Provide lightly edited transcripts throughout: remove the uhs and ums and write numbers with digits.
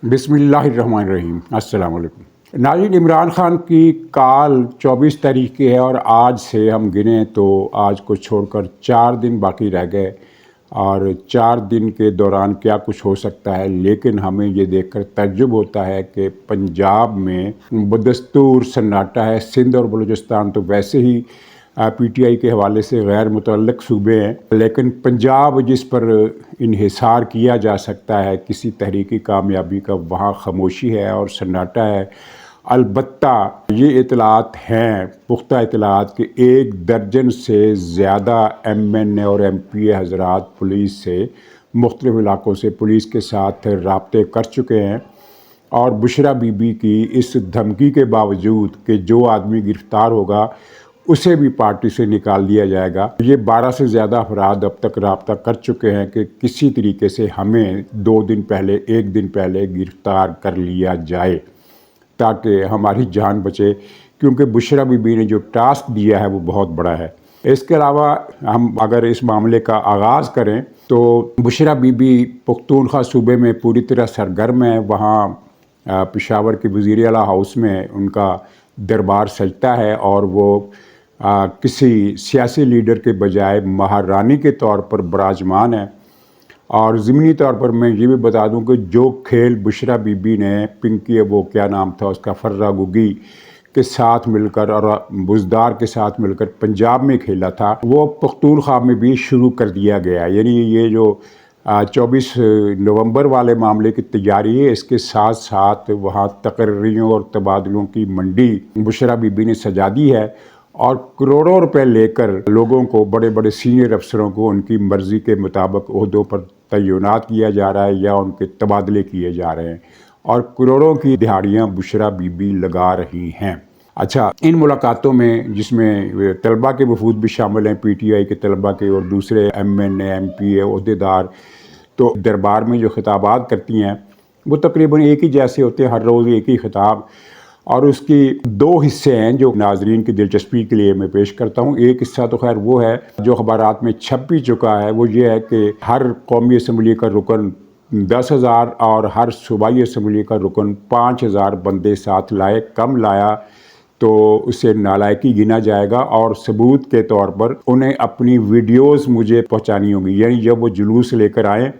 بسم اللہ الرحمن الرحیم۔ السلام علیکم ناظرین، عمران خان کی کال 24 تاریخ کی ہے اور آج سے ہم گنیں تو آج کو چھوڑ کر 4 دن باقی رہ گئے، اور 4 دن کے دوران کیا کچھ ہو سکتا ہے۔ لیکن ہمیں یہ دیکھ کر تعجب ہوتا ہے کہ پنجاب میں بدستور سناٹا ہے، سندھ اور بلوچستان تو ویسے ہی پی ٹی آئی کے حوالے سے غیر متعلق صوبے ہیں، لیکن پنجاب جس پر انحصار کیا جا سکتا ہے کسی تحریکی کامیابی کا، وہاں خاموشی ہے اور سناٹا ہے۔ البتہ یہ اطلاعات ہیں، پختہ اطلاعات، کہ 1 درجن سے زیادہ ایم این اے اور ایم پی اے حضرات پولیس سے، مختلف علاقوں سے پولیس کے ساتھ رابطے کر چکے ہیں، اور بشریٰ بی بی کی اس دھمکی کے باوجود کہ جو آدمی گرفتار ہوگا اسے بھی پارٹی سے نکال دیا جائے گا، یہ 12 سے زیادہ افراد اب تک رابطہ کر چکے ہیں کہ کسی طریقے سے ہمیں 2 دن پہلے، 1 دن پہلے گرفتار کر لیا جائے تاکہ ہماری جان بچے، کیونکہ بشریٰ بی بی نے جو ٹاسک دیا ہے وہ بہت بڑا ہے۔ اس کے علاوہ ہم اگر اس معاملے کا آغاز کریں تو بشریٰ بی بی پختونخوا صوبے میں پوری طرح سرگرم ہے۔ وہاں پشاور کے وزیر اعلیٰ ہاؤس میں ان کا دربار سجتا ہے، اور وہ کسی سیاسی لیڈر کے بجائے مہارانی کے طور پر براجمان ہے۔ اور ضمنی طور پر میں یہ بھی بتا دوں کہ جو کھیل بشریٰ بی بی نے پنکی، وہ کیا نام تھا اس کا، فرہ گگی کے ساتھ مل کر اور بزدار کے ساتھ مل کر پنجاب میں کھیلا تھا، وہ پختونخوا میں بھی شروع کر دیا گیا۔ یعنی یہ جو 24 نومبر والے معاملے کی تیاری ہے، اس کے ساتھ ساتھ وہاں تقرریوں اور تبادلوں کی منڈی بشریٰ بی بی نے سجا دی ہے، اور کروڑوں روپے لے کر لوگوں کو، بڑے بڑے سینئر افسروں کو ان کی مرضی کے مطابق عہدوں پر تعینات کیا جا رہا ہے یا ان کے تبادلے کیے جا رہے ہیں، اور کروڑوں کی دہاڑیاں بشریٰ بی بی لگا رہی ہیں۔ اچھا، ان ملاقاتوں میں جس میں طلباء کے وفود بھی شامل ہیں، پی ٹی آئی کے طلباء کے اور دوسرے ایم این اے، ایم پی اے عہدیدار، تو دربار میں جو خطابات کرتی ہیں وہ تقریباً ایک ہی جیسے ہوتے ہیں، ہر روز ایک ہی خطاب، اور اس کی 2 حصے ہیں جو ناظرین کی دلچسپی کے لیے میں پیش کرتا ہوں۔ ایک حصہ تو خیر وہ ہے جو اخبارات میں چھپ بھی چکا ہے، وہ یہ ہے کہ ہر قومی اسمبلی کا رکن 10,000 اور ہر صوبائی اسمبلی کا رکن 5,000 بندے ساتھ لائے، کم لایا تو اسے نالائقی گنا جائے گا، اور ثبوت کے طور پر انہیں اپنی ویڈیوز مجھے پہنچانی ہوں گی۔ یعنی جب وہ جلوس لے کر آئیں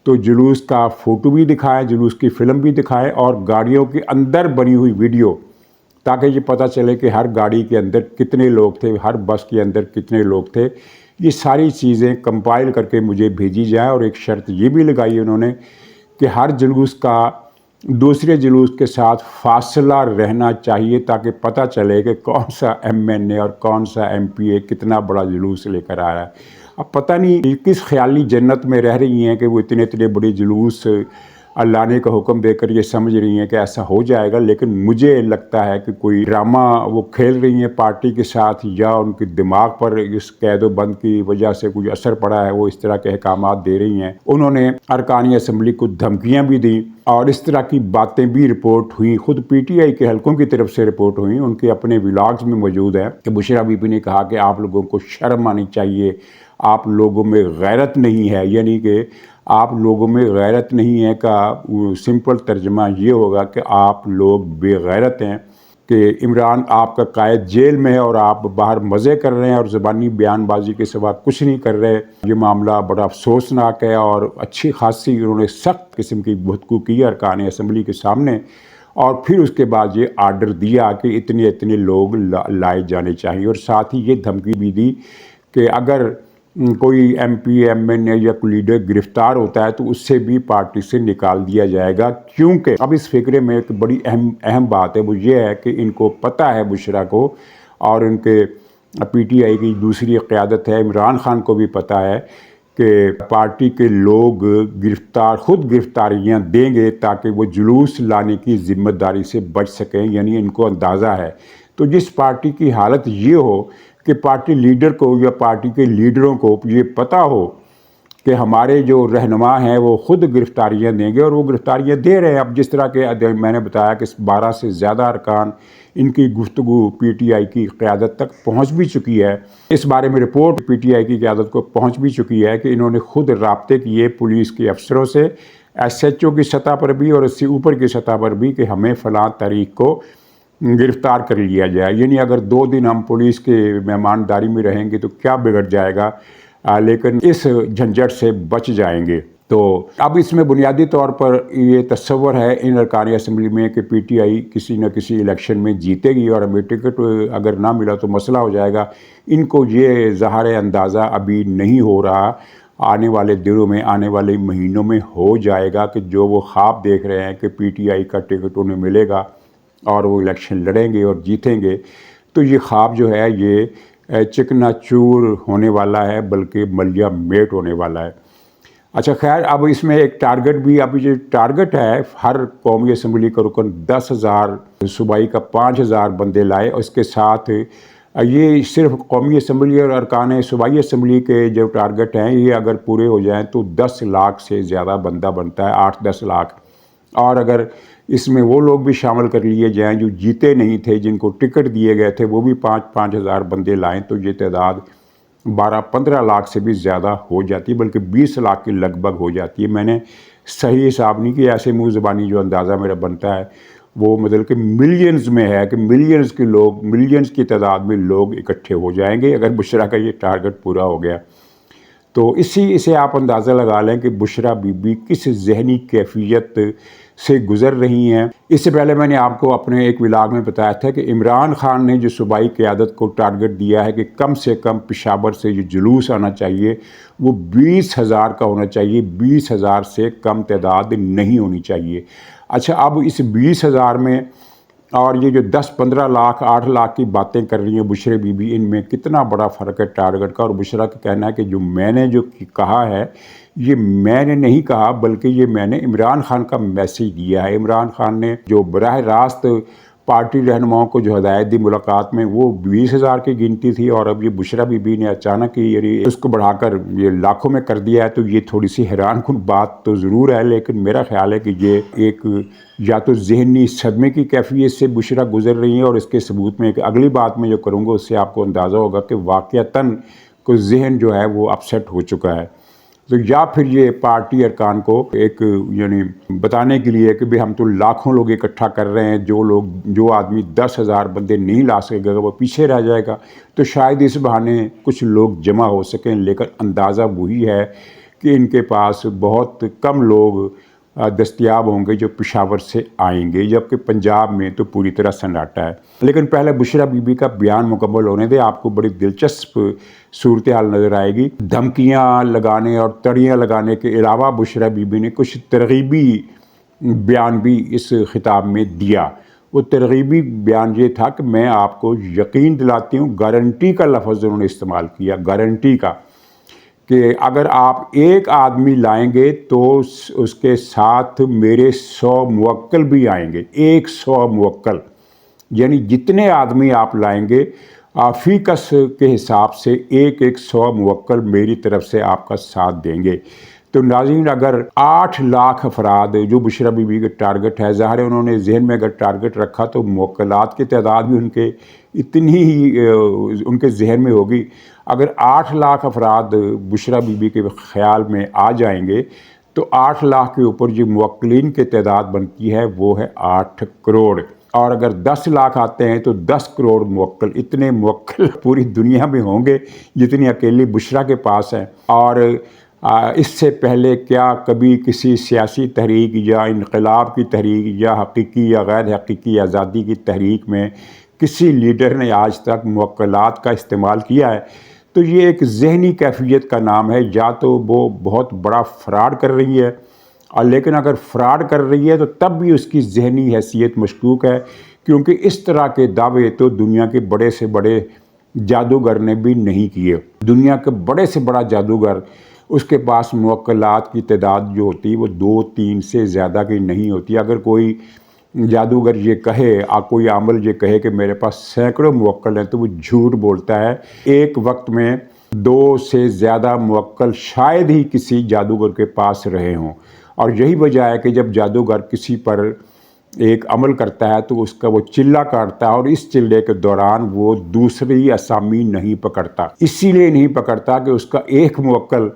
تو جلوس کا فوٹو بھی دکھائیں، جلوس کی فلم بھی دکھائیں، اور گاڑیوں کے اندر بنی ہوئی ویڈیو، تاکہ یہ پتہ چلے کہ ہر گاڑی کے اندر کتنے لوگ تھے، ہر بس کے اندر کتنے لوگ تھے۔ یہ ساری چیزیں کمپائل کر کے مجھے بھیجی جائیں، اور ایک شرط یہ بھی لگائی انہوں نے کہ ہر جلوس کا دوسرے جلوس کے ساتھ فاصلہ رہنا چاہیے، تاکہ پتہ چلے کہ کون سا ایم این اے اور کون سا ایم پی اے کتنا بڑا جلوس لے کر آ رہا ہے۔ اب پتہ نہیں کس خیالی جنت میں رہ رہی ہیں کہ وہ اتنے بڑے جلوس لانے کا حکم دے کر یہ سمجھ رہی ہیں کہ ایسا ہو جائے گا، لیکن مجھے لگتا ہے کہ کوئی ڈرامہ وہ کھیل رہی ہیں پارٹی کے ساتھ، یا ان کے دماغ پر اس قید و بند کی وجہ سے کوئی اثر پڑا ہے، وہ اس طرح کے احکامات دے رہی ہیں۔ انہوں نے ارکان اسمبلی کو دھمکیاں بھی دیں، اور اس طرح کی باتیں بھی رپورٹ ہوئیں، خود پی ٹی آئی کے حلقوں کی طرف سے رپورٹ ہوئیں، ان کے اپنے ولاگز میں موجود ہے کہ بشریٰ بی بی نے کہا کہ آپ لوگوں کو شرم آنی چاہیے، آپ لوگوں میں غیرت نہیں ہے۔ یعنی کہ آپ لوگوں میں غیرت نہیں ہے کا سمپل ترجمہ یہ ہوگا کہ آپ لوگ بے غیرت ہیں، کہ عمران آپ کا قائد جیل میں ہے اور آپ باہر مزے کر رہے ہیں اور زبانی بیان بازی کے سوا کچھ نہیں کر رہے۔ یہ معاملہ بڑا افسوسناک ہے، اور اچھی خاصی انہوں نے سخت قسم کی گفتگو کی ارکان اسمبلی کے سامنے، اور پھر اس کے بعد یہ آرڈر دیا کہ اتنے لوگ لائے جانے چاہیے، اور ساتھ ہی یہ دھمکی بھی دی کہ اگر کوئی ایم پی ایم این اے یا کوئی لیڈر گرفتار ہوتا ہے تو اس سے بھی پارٹی سے نکال دیا جائے گا۔ کیونکہ اب اس فکرے میں ایک بڑی اہم بات ہے، وہ یہ ہے کہ ان کو پتہ ہے، بشریٰ کو اور ان کے پی ٹی آئی کی دوسری قیادت ہے، عمران خان کو بھی پتہ ہے کہ پارٹی کے لوگ خود گرفتاریاں دیں گے تاکہ وہ جلوس لانے کی ذمہ داری سے بچ سکیں۔ یعنی ان کو اندازہ ہے، تو جس پارٹی کی حالت یہ ہو کہ پارٹی لیڈر کو یا پارٹی کے لیڈروں کو یہ پتہ ہو کہ ہمارے جو رہنما ہیں وہ خود گرفتاریاں دیں گے، اور وہ گرفتاریاں دے رہے ہیں۔ اب جس طرح کے میں نے بتایا کہ 12 سے زیادہ ارکان، ان کی گفتگو پی ٹی آئی کی قیادت تک پہنچ بھی چکی ہے، اس بارے میں رپورٹ پی ٹی آئی کی قیادت کو پہنچ بھی چکی ہے کہ انہوں نے خود رابطے کیے پولیس کے افسروں سے، ایس ایچ او کی سطح پر بھی اور اس سے اوپر کی سطح پر بھی کہ ہمیں فلاں تاریخ کو گرفتار کر لیا جائے. یعنی اگر 2 دن ہم پولیس کے مہمانداری میں رہیں گے تو کیا بگڑ جائے گا, لیکن اس جھنجھٹ سے بچ جائیں گے. تو اب اس میں بنیادی طور پر یہ تصور ہے ان ارکان اسمبلی میں کہ پی ٹی آئی کسی نہ کسی الیکشن میں جیتے گی, اور ہمیں ٹکٹ اگر نہ ملا تو مسئلہ ہو جائے گا. ان کو یہ ظاہر اندازہ ابھی نہیں ہو رہا, آنے والے دنوں میں, آنے والے مہینوں میں ہو جائے گا کہ جو وہ خواب دیکھ رہے ہیں کہ پی ٹی آئی کا ٹکٹ انہیں ملے گا اور وہ الیکشن لڑیں گے اور جیتیں گے, تو یہ خواب جو ہے یہ چکنا چور ہونے والا ہے, بلکہ ملیا میٹ ہونے والا ہے. اچھا خیر, اب اس میں ایک ٹارگٹ بھی, اب یہ ٹارگٹ ہے ہر قومی اسمبلی کا رکن 10,000, صوبائی کا 5,000 بندے لائے. اور اس کے ساتھ یہ صرف قومی اسمبلی اور ارکان صوبائی اسمبلی کے جو ٹارگٹ ہیں یہ اگر پورے ہو جائیں تو 10 لاکھ سے زیادہ بندہ بنتا ہے, 8-10 لاکھ. اور اگر اس میں وہ لوگ بھی شامل کر لیے جائیں جو جیتے نہیں تھے, جن کو ٹکٹ دیے گئے تھے, وہ بھی 5,000 بندے لائیں تو یہ تعداد 12-15 لاکھ سے بھی زیادہ ہو جاتی ہے, بلکہ 20 لاکھ کے لگ بھگ ہو جاتی ہے. میں نے صحیح حساب نہیں کیا, ایسے منہ زبانی جو اندازہ میرا بنتا ہے وہ مطلب کہ ملینز میں ہے, کہ ملینز کے لوگ, ملینز کی تعداد میں لوگ اکٹھے ہو جائیں گے اگر بشرا کا یہ ٹارگٹ پورا ہو گیا. تو اسی سے آپ اندازہ لگا لیں کہ بشرا بی بی کس ذہنی کیفیت سے گزر رہی ہیں. اس سے پہلے میں نے آپ کو اپنے ایک ولاگ میں بتایا تھا کہ عمران خان نے جو صوبائی قیادت کو ٹارگٹ دیا ہے کہ کم سے کم پشاور سے جو جلوس آنا چاہیے وہ 20,000 کا ہونا چاہیے, 20,000 سے کم تعداد نہیں ہونی چاہیے. اچھا, اب اس 20,000 میں اور یہ جو 10-15 لاکھ 8 لاکھ کی باتیں کر رہی ہیں بشرے بی بی, ان میں کتنا بڑا فرق ہے ٹارگٹ کا. اور بشرا کا کہنا ہے کہ جو میں نے جو کہا ہے یہ میں نے نہیں کہا, بلکہ یہ میں نے عمران خان کا میسیج دیا ہے. عمران خان نے جو براہ راست پارٹی رہنماؤں کو جو ہدایت دی ملاقات میں وہ 20,000 کی گنتی تھی, اور اب یہ بشرا بی بی نے اچانک ہی اس کو بڑھا کر یہ لاکھوں میں کر دیا ہے. تو یہ تھوڑی سی حیران کن بات تو ضرور ہے, لیکن میرا خیال ہے کہ یہ ایک یا تو ذہنی صدمے کی کیفیت سے بشرا گزر رہی ہیں, اور اس کے ثبوت میں ایک اگلی بات میں جو کروں گا اس سے آپ کو اندازہ ہوگا کہ واقعتاً کوئی ذہن جو ہے وہ اپسیٹ ہو چکا ہے. تو یا پھر یہ پارٹی ارکان کو ایک یعنی بتانے کے لیے کہ بھی ہم تو لاکھوں لوگ اکٹھا کر رہے ہیں, جو آدمی 10,000 بندے نہیں لا سکے گا وہ پیچھے رہ جائے گا, تو شاید اس بہانے کچھ لوگ جمع ہو سکیں. لیکن اندازہ وہی ہے کہ ان کے پاس بہت کم لوگ دستیاب ہوں گے جو پشاور سے آئیں گے, جبکہ پنجاب میں تو پوری طرح سناٹا ہے. لیکن پہلے بشرا بی بی کا بیان مکمل ہونے دے, آپ کو بڑی دلچسپ صورتحال نظر آئے گی. دھمکیاں لگانے اور تڑیاں لگانے کے علاوہ بشرا بی بی نے کچھ ترغیبی بیان بھی اس خطاب میں دیا. وہ ترغیبی بیان یہ تھا کہ میں آپ کو یقین دلاتی ہوں, گارنٹی کا لفظ انہوں نے استعمال کیا, گارنٹی کا, کہ اگر آپ ایک آدمی لائیں گے تو اس کے ساتھ میرے 100 موکل بھی آئیں گے. 100 موکل, یعنی جتنے آدمی آپ لائیں گے فی کس کے حساب سے 100 موکل میری طرف سے آپ کا ساتھ دیں گے. تو ناظرین, اگر 8 لاکھ افراد جو بشرا بی بی کا ٹارگٹ ہے, ظاہر ہے انہوں نے ذہن میں اگر ٹارگٹ رکھا تو موکلات کی تعداد بھی ان کے اتنی ہی ان کے ذہن میں ہوگی. اگر 8 لاکھ افراد بشرا بی بی کے خیال میں آ جائیں گے تو 8 لاکھ کے اوپر جو موکلین کی تعداد بنتی ہے وہ ہے 8 کروڑ. اور اگر 10 لاکھ آتے ہیں تو 10 کروڑ موکل. اتنے موکل پوری دنیا میں ہوں گے جتنی اکیلی بشرا کے پاس ہیں. اور اس سے پہلے کیا کبھی کسی سیاسی تحریک یا انقلاب کی تحریک یا حقیقی یا غیر حقیقی آزادی کی تحریک میں کسی لیڈر نے آج تک موکلات کا استعمال کیا ہے؟ تو یہ ایک ذہنی کیفیت کا نام ہے. یا تو وہ بہت بڑا فراڈ کر رہی ہے, اور لیکن اگر فراڈ کر رہی ہے تو تب بھی اس کی ذہنی حیثیت مشکوک ہے, کیونکہ اس طرح کے دعوے تو دنیا کے بڑے سے بڑے جادوگر نے بھی نہیں کیے. دنیا کے بڑے سے بڑا جادوگر اس کے پاس موکلات کی تعداد جو ہوتی ہے وہ 2-3 سے زیادہ کی نہیں ہوتی. اگر کوئی جادوگر یہ کہے, کوئی عامل یہ کہے کہ میرے پاس سینکڑوں موکل ہیں تو وہ جھوٹ بولتا ہے. ایک وقت میں 2 سے زیادہ موکل شاید ہی کسی جادوگر کے پاس رہے ہوں. اور یہی وجہ ہے کہ جب جادوگر کسی پر ایک عمل کرتا ہے تو اس کا وہ چلہ کاٹتا ہے, اور اس چلے کے دوران وہ دوسری اسامی نہیں پکڑتا. اسی لیے نہیں پکڑتا کہ اس کا ایک موکل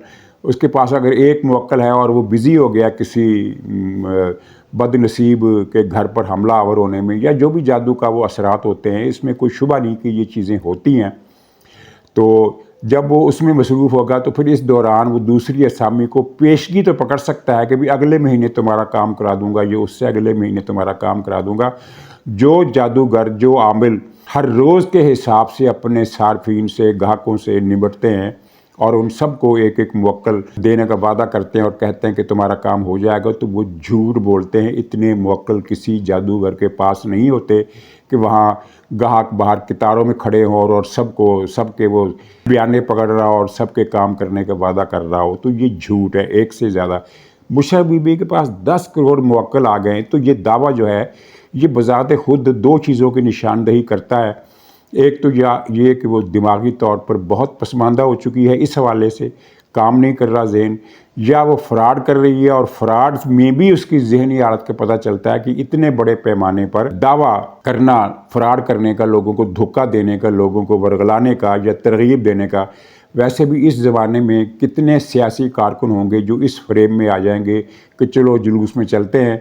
اس کے پاس اگر ایک موکل ہے اور وہ بزی ہو گیا کسی بد نصیب کے گھر پر حملہ آور ہونے میں، یا جو بھی جادو کا وہ اثرات ہوتے ہیں، اس میں کوئی شبہ نہیں کہ یہ چیزیں ہوتی ہیں، تو جب وہ اس میں مصروف ہوگا تو پھر اس دوران وہ دوسری اسامی کو پیشگی تو پکڑ سکتا ہے کہ بھی اگلے مہینے تمہارا کام کرا دوں گا، یہ اس سے اگلے مہینے تمہارا کام کرا دوں گا۔ جو جادوگر، جو عامل ہر روز کے حساب سے اپنے صارفین سے، گاہکوں سے نمٹتے ہیں اور ان سب کو ایک ایک موکل دینے کا وعدہ کرتے ہیں اور کہتے ہیں کہ تمہارا کام ہو جائے گا، تو وہ جھوٹ بولتے ہیں۔ اتنے موکل کسی جادوگر کے پاس نہیں ہوتے کہ وہاں گاہک باہر قطاروں میں کھڑے ہوں اور سب کے وہ بیانے پکڑ رہا ہو اور سب کے کام کرنے کا وعدہ کر رہا ہو، تو یہ جھوٹ ہے ایک سے زیادہ۔ مشرف بی بی کے پاس 10 کروڑ موکل آ گئے، تو یہ دعویٰ جو ہے یہ بذات خود دو چیزوں کی نشاندہی کرتا ہے۔ ایک تو یہ کہ وہ دماغی طور پر بہت پسماندہ ہو چکی ہے، اس حوالے سے کام نہیں کر رہا ذہن، یا وہ فراڈ کر رہی ہے، اور فراڈ میں بھی اس کی ذہنی حالت کا پتہ چلتا ہے کہ اتنے بڑے پیمانے پر دعویٰ کرنا، فراڈ کرنے کا، لوگوں کو دھوکہ دینے کا، لوگوں کو ورغلانے کا یا ترغیب دینے کا۔ ویسے بھی اس زمانے میں کتنے سیاسی کارکن ہوں گے جو اس فریم میں آ جائیں گے کہ چلو جلوس میں چلتے ہیں،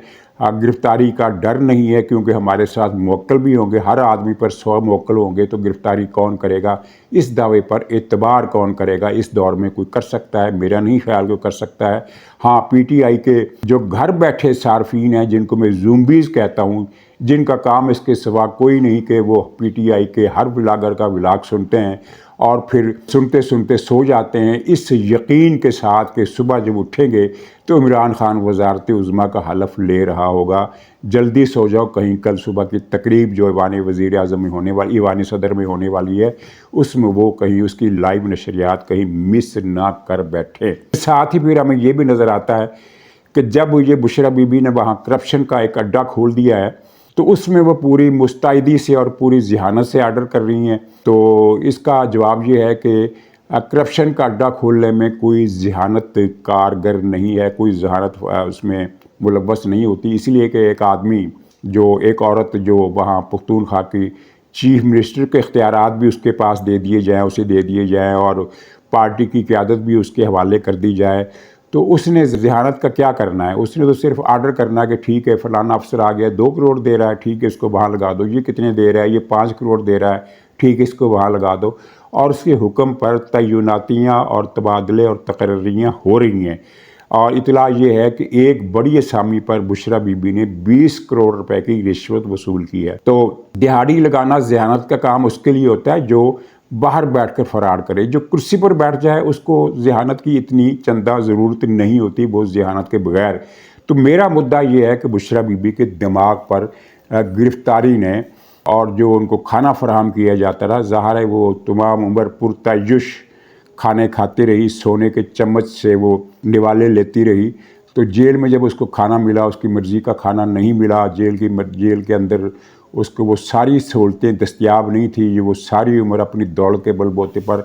گرفتاری کا ڈر نہیں ہے کیونکہ ہمارے ساتھ موکل بھی ہوں گے، ہر آدمی پر 100 موکل ہوں گے، تو گرفتاری کون کرے گا؟ اس دعوے پر اعتبار کون کرے گا؟ اس دور میں کوئی کر سکتا ہے؟ میرا نہیں خیال کوئی کر سکتا ہے۔ ہاں، پی ٹی آئی کے جو گھر بیٹھے صارفین ہیں، جن کو میں زومبیز کہتا ہوں، جن کا کام اس کے سوا کوئی نہیں کہ وہ پی ٹی آئی کے ہر ولاگر کا ولاگ سنتے ہیں اور پھر سنتے سنتے سو جاتے ہیں، اس یقین کے ساتھ کہ صبح جب اٹھیں گے تو عمران خان وزارت عظمیٰ کا حلف لے رہا ہوگا، جلدی سو جاؤ، کہیں کل صبح کی تقریب جو ایوان وزیر اعظم میں ہونے والی، ایوان صدر میں ہونے والی ہے، اس میں وہ کہیں اس کی لائیو نشریات کہیں مس نہ کر بیٹھے۔ ساتھ ہی پھر ہمیں یہ بھی نظر آتا ہے کہ جب یہ بشرا بی بی نے وہاں کرپشن کا ایک اڈا کھول دیا ہے، تو اس میں وہ پوری مستعدی سے اور پوری ذہانت سے آرڈر کر رہی ہیں۔ تو اس کا جواب یہ ہے کہ کرپشن کا اڈا کھولنے میں کوئی ذہانت کارگر نہیں ہے، کوئی ذہانت اس میں ملوث نہیں ہوتی، اس لیے کہ ایک آدمی ایک عورت جو وہاں پختونخوا کی چیف منسٹر کے اختیارات بھی اس کے پاس دے دیے جائیں، اسے دے دیے جائیں، اور پارٹی کی قیادت بھی اس کے حوالے کر دی جائے، تو اس نے ذہانت کا کیا کرنا ہے؟ اس نے تو صرف آرڈر کرنا ہے کہ ٹھیک ہے فلانا افسر آ گیا، 2 کروڑ دے رہا ہے، ٹھیک ہے اس کو وہاں لگا دو، یہ کتنے دے رہا ہے، یہ 5 کروڑ دے رہا ہے، ٹھیک ہے اس کو وہاں لگا دو، اور اس کے حکم پر تعیناتیاں اور تبادلے اور تقرریاں ہو رہی ہیں۔ اور اطلاع یہ ہے کہ ایک بڑی اسامی پر بشرا بی بی نے 20 کروڑ روپے کی رشوت وصول کی ہے۔ تو دہاڑی لگانا ذہانت کا کام اس کے لیے ہوتا ہے جو باہر بیٹھ کر فراڈ کرے، جو کرسی پر بیٹھ جائے اس کو ذہانت کی اتنی چندہ ضرورت نہیں ہوتی، وہ ذہانت کے بغیر۔ تو میرا مدعا یہ ہے کہ بشرا بی بی کے دماغ پر گرفتاری نے اور جو ان کو کھانا فراہم کیا جاتا رہا، ظاہر ہے وہ تمام عمر پرتعیش کھانے کھاتی رہی، سونے کے چمچ سے وہ نوالے لیتی رہی، تو جیل میں جب اس کو کھانا ملا، اس کی مرضی کا کھانا نہیں ملا، جیل کے اندر اس کو وہ ساری سہولتیں دستیاب نہیں تھیں، یہ وہ ساری عمر اپنی دوڑ کے بل بوتے پر،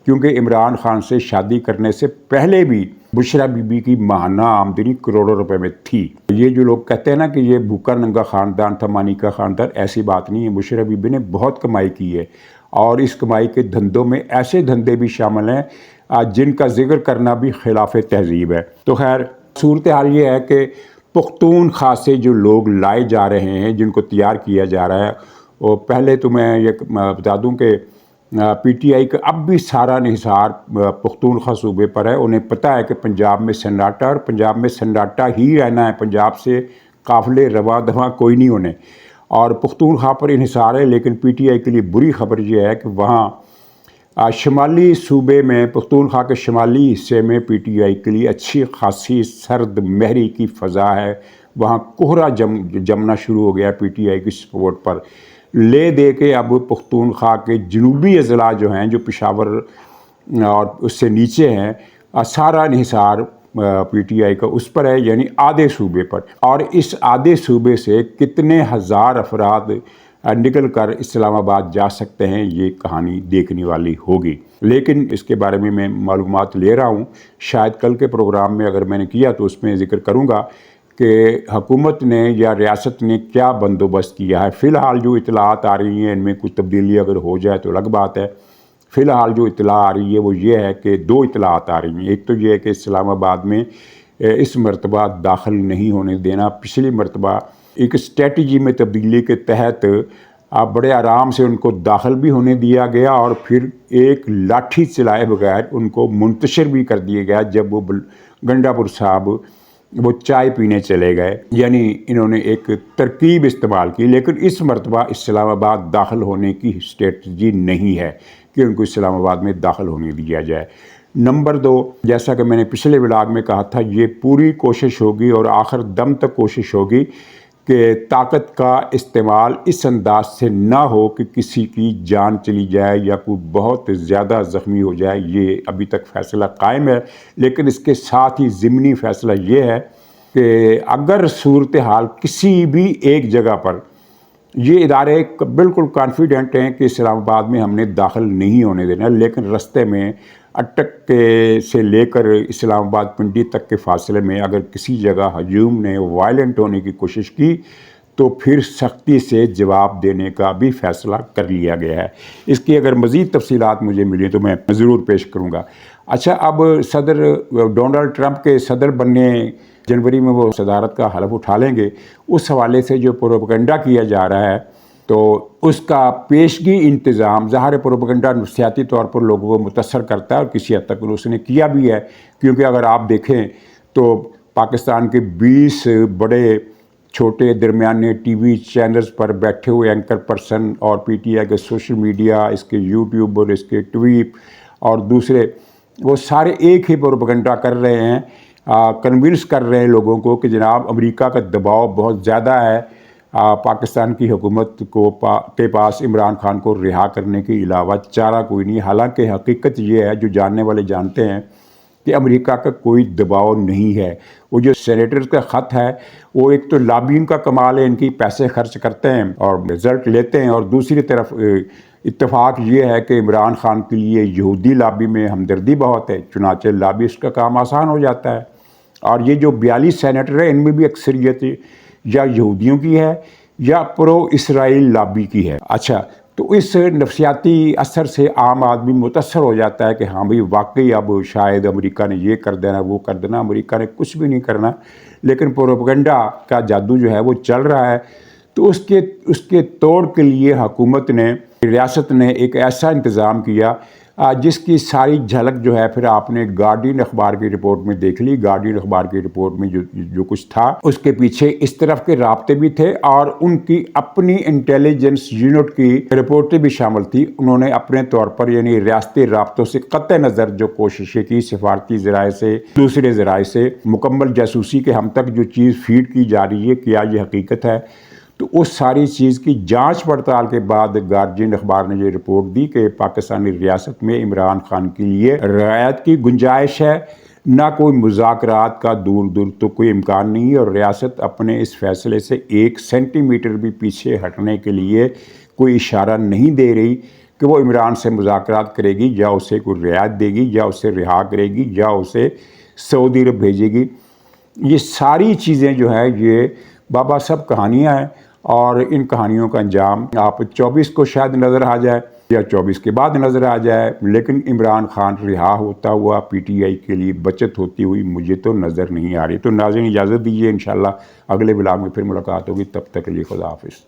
کیونکہ عمران خان سے شادی کرنے سے پہلے بھی بشرا بی بی کی ماہانہ آمدنی کروڑوں روپے میں تھی۔ یہ جو لوگ کہتے ہیں نا کہ یہ بھوکا ننگا خاندان تھا، مانی کا خاندان، ایسی بات نہیں ہے۔ بشرا بی بی نے بہت کمائی کی ہے، اور اس کمائی کے دھندوں میں ایسے دھندے بھی شامل ہیں جن کا ذکر کرنا بھی خلاف تہذیب ہے۔ تو خیر، صورتحال یہ ہے کہ پختونخوا سے جو لوگ لائے جا رہے ہیں، جن کو تیار کیا جا رہا ہے، وہ پہلے تو میں یہ بتا دوں کہ پی ٹی آئی کا اب بھی سارا انحصار پختونخوا صوبے پر ہے۔ انہیں پتہ ہے کہ پنجاب میں سناٹا، اور پنجاب میں سناٹا ہی رہنا ہے، پنجاب سے قافلے رواں دواں کوئی نہیں ہونے، اور پختونخوا پر انحصار ہے۔ لیکن پی ٹی آئی کے لیے بری خبر یہ ہے کہ وہاں شمالی صوبے میں، پختونخوا کے شمالی حصے میں پی ٹی آئی کے لیے اچھی خاصی سرد مہری کی فضا ہے، وہاں کوہرا جمنا شروع ہو گیا پی ٹی آئی کی سپورٹ پر، لے دے کے اب پختونخوا کے جنوبی اضلاع جو ہیں، جو پشاور اور اس سے نیچے ہیں، سارا انحصار پی ٹی آئی کا اس پر ہے، یعنی آدھے صوبے پر، اور اس آدھے صوبے سے کتنے ہزار افراد نکل کر اسلام آباد جا سکتے ہیں، یہ کہانی دیکھنے والی ہوگی۔ لیکن اس کے بارے میں معلومات لے رہا ہوں، شاید کل کے پروگرام میں اگر میں نے کیا تو اس میں ذکر کروں گا کہ حکومت نے یا ریاست نے کیا بندوبست کیا ہے۔ فی الحال جو اطلاعات آ رہی ہیں ان میں کچھ تبدیلی اگر ہو جائے تو الگ بات ہے، فی الحال جو اطلاع آ رہی ہے وہ یہ ہے کہ 2 اطلاعات آ رہی ہیں۔ ایک تو یہ ہے کہ اسلام آباد میں اس مرتبہ داخل نہیں ہونے دینا۔ پچھلی مرتبہ ایک اسٹریٹجی میں تبدیلی کے تحت بڑے آرام سے ان کو داخل بھی ہونے دیا گیا اور پھر ایک لاٹھی چلائے بغیر ان کو منتشر بھی کر دیا گیا جب وہ گنڈا پور صاحب وہ چائے پینے چلے گئے، یعنی انہوں نے ایک ترکیب استعمال کی۔ لیکن اس مرتبہ اسلام آباد داخل ہونے کی اسٹریٹجی نہیں ہے کہ ان کو اسلام آباد میں داخل ہونے دیا جائے۔ نمبر 2، جیسا کہ میں نے پچھلے ولاگ میں کہا تھا، یہ پوری کوشش ہوگی اور آخر دم تک کوشش ہوگی کہ طاقت کا استعمال اس انداز سے نہ ہو کہ کسی کی جان چلی جائے یا کوئی بہت زیادہ زخمی ہو جائے۔ یہ ابھی تک فیصلہ قائم ہے، لیکن اس کے ساتھ ہی ضمنی فیصلہ یہ ہے کہ اگر صورتحال کسی بھی ایک جگہ پر، یہ ادارے بالکل کانفیڈنٹ ہیں کہ اسلام آباد میں ہم نے داخل نہیں ہونے دینا، لیکن رستے میں اٹک سے لے کر اسلام آباد پنڈی تک کے فاصلے میں اگر کسی جگہ ہجوم نے وائلنٹ ہونے کی کوشش کی تو پھر سختی سے جواب دینے کا بھی فیصلہ کر لیا گیا ہے۔ اس کی اگر مزید تفصیلات مجھے ملیں تو میں ضرور پیش کروں گا۔ اچھا، اب صدر ڈونلڈ ٹرمپ کے صدر بننے جنوری میں وہ صدارت کا حلف اٹھا لیں گے، اس حوالے سے جو پروپیگنڈا کیا جا رہا ہے تو اس کا پیشگی انتظام، ظاہر پروپیگنڈا نفسیاتی طور پر لوگوں کو متاثر کرتا ہے اور کسی حد تک اس نے کیا بھی ہے، کیونکہ اگر آپ دیکھیں تو پاکستان کے 20 بڑے چھوٹے درمیانے ٹی وی چینلز پر بیٹھے ہوئے اینکر پرسن اور پی ٹی آئی کے سوشل میڈیا، اس کے یوٹیوبر، اس کے ٹویٹ اور دوسرے، وہ سارے ایک ہی پروپیگنڈا کر رہے ہیں، کنونس کر رہے ہیں لوگوں کو کہ جناب امریکہ کا دباؤ بہت زیادہ ہے، پاکستان کی حکومت کے پاس عمران خان کو رہا کرنے کے علاوہ چارہ کوئی نہیں۔ حالانکہ حقیقت یہ ہے، جو جاننے والے جانتے ہیں، کہ امریکہ کا کوئی دباؤ نہیں ہے۔ وہ جو سینیٹرز کا خط ہے، وہ ایک تو لابینگ کا کمال ہے، ان کی پیسے خرچ کرتے ہیں اور رزلٹ لیتے ہیں، اور دوسری طرف اتفاق یہ ہے کہ عمران خان کے لیے یہودی لابی میں ہمدردی بہت ہے، چنانچہ لابیسٹ کا کام آسان ہو جاتا ہے۔ اور یہ جو 42 سینیٹر ہیں، ان میں بھی اکثریت یا یہودیوں کی ہے یا پرو اسرائیل لابی کی ہے۔ اچھا، تو اس نفسیاتی اثر سے عام آدمی متاثر ہو جاتا ہے کہ ہاں بھئی واقعی اب شاید امریکہ نے یہ کر دینا، وہ کر دینا۔ امریکہ نے کچھ بھی نہیں کرنا، لیکن پروپیگنڈا کا جادو جو ہے وہ چل رہا ہے۔ تو اس کے توڑ کے لیے حکومت نے، ریاست نے ایک ایسا انتظام کیا جس کی ساری جھلک جو ہے پھر آپ نے گارڈین اخبار کی رپورٹ میں دیکھ لی۔ گارڈین اخبار کی رپورٹ میں جو کچھ تھا، اس کے پیچھے اس طرف کے رابطے بھی تھے اور ان کی اپنی انٹیلیجنس یونٹ کی رپورٹیں بھی شامل تھی۔ انہوں نے اپنے طور پر، یعنی ریاستی رابطوں سے قطع نظر جو کوششیں کی، سفارتی ذرائع سے، دوسرے ذرائع سے مکمل جاسوسی کے ہم تک جو چیز فیڈ کی جا رہی ہے، کیا یہ حقیقت ہے؟ تو اس ساری چیز کی جانچ پڑتال کے بعد گارجین اخبار نے یہ رپورٹ دی کہ پاکستانی ریاست میں عمران خان کے لیے رعایت کی گنجائش ہے، نہ کوئی مذاکرات کا دور دور تو کوئی امکان نہیں ہے، اور ریاست اپنے اس فیصلے سے 1 سینٹی میٹر بھی پیچھے ہٹنے کے لیے کوئی اشارہ نہیں دے رہی کہ وہ عمران سے مذاکرات کرے گی یا اسے کوئی رعایت دے گی یا اسے رہا کرے گی یا اسے سعودی عرب بھیجے گی۔ یہ ساری چیزیں جو ہیں یہ بابا سب کہانیاں ہیں، اور ان کہانیوں کا انجام آپ 24 کو شاید نظر آ جائے یا 24 کے بعد نظر آ جائے، لیکن عمران خان رہا ہوتا ہوا پی ٹی آئی کے لیے بچت ہوتی ہوئی مجھے تو نظر نہیں آ رہی۔ تو ناظرین اجازت دیجیے، انشاءاللہ اگلے ولاگ میں پھر ملاقات ہوگی، تب تک کے لیے خدا حافظ۔